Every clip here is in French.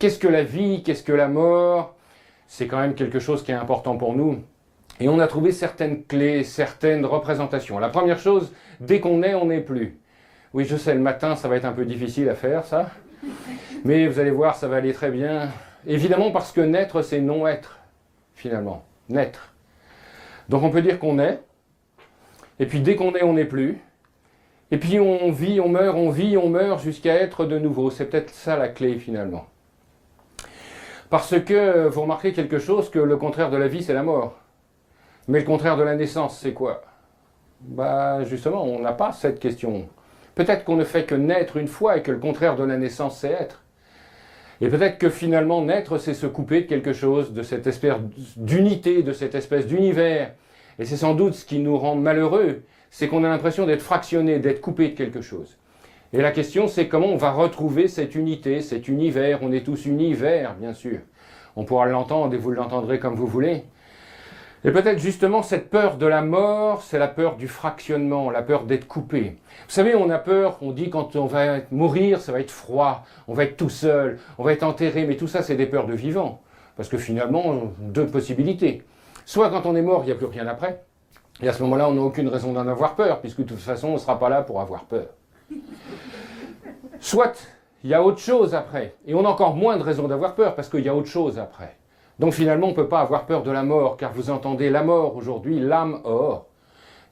qu'est-ce que la vie, qu'est-ce que la mort? C'est quand même quelque chose qui est important pour nous. Et on a trouvé certaines clés, certaines représentations. La première chose, dès qu'on est, on n'est plus. Oui, je sais, le matin, ça va être un peu difficile à faire, ça. Mais vous allez voir, ça va aller très bien. Évidemment, parce que naître, c'est non-être, finalement. Naître. Donc on peut dire qu'on est. Et puis dès qu'on est, on n'est plus. Et puis on vit, on meurt jusqu'à être de nouveau. C'est peut-être ça la clé, finalement. Parce que vous remarquez quelque chose, que le contraire de la vie, c'est la mort. Mais le contraire de la naissance, c'est quoi? Bah, justement, on n'a pas cette question. Peut-être qu'on ne fait que naître une fois et que le contraire de la naissance, c'est être. Et peut-être que finalement, naître, c'est se couper de quelque chose, de cette espèce d'unité, de cette espèce d'univers. Et c'est sans doute ce qui nous rend malheureux, c'est qu'on a l'impression d'être fractionné, d'être coupé de quelque chose. Et la question, c'est comment on va retrouver cette unité, cet univers. On est tous univers, bien sûr. On pourra l'entendre et vous l'entendrez comme vous voulez. Et peut-être justement cette peur de la mort, c'est la peur du fractionnement, la peur d'être coupé. Vous savez, on a peur, on dit quand on va mourir, ça va être froid, on va être tout seul, on va être enterré, mais tout ça c'est des peurs de vivant. Parce que finalement, deux possibilités. Soit quand on est mort, il n'y a plus rien après, et à ce moment-là, on n'a aucune raison d'en avoir peur, puisque de toute façon, on ne sera pas là pour avoir peur. Soit il y a autre chose après, et on a encore moins de raisons d'avoir peur, parce qu'il y a autre chose après. Donc finalement, on ne peut pas avoir peur de la mort, car vous entendez la mort aujourd'hui, l'âme or.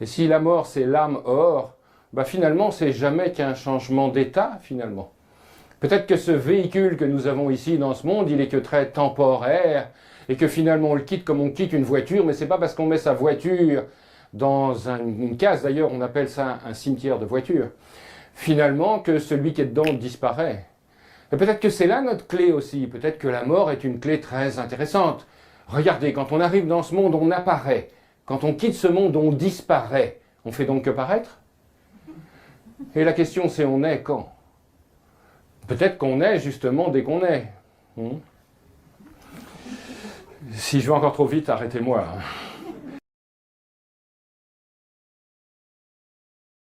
Et si la mort, c'est l'âme or, bah finalement, c'est jamais qu'un changement d'état, finalement. Peut-être que ce véhicule que nous avons ici dans ce monde, il est que très temporaire, et que finalement, on le quitte comme on quitte une voiture, mais c'est pas parce qu'on met sa voiture dans une case, d'ailleurs, on appelle ça un cimetière de voiture, finalement, que celui qui est dedans disparaît. Et peut-être que c'est là notre clé aussi. Peut-être que la mort est une clé très intéressante. Regardez, quand on arrive dans ce monde, on apparaît. Quand on quitte ce monde, on disparaît. On fait donc que paraître? Et la question, c'est on est quand? Peut-être qu'on est justement dès qu'on est. Si je vais encore trop vite, arrêtez-moi.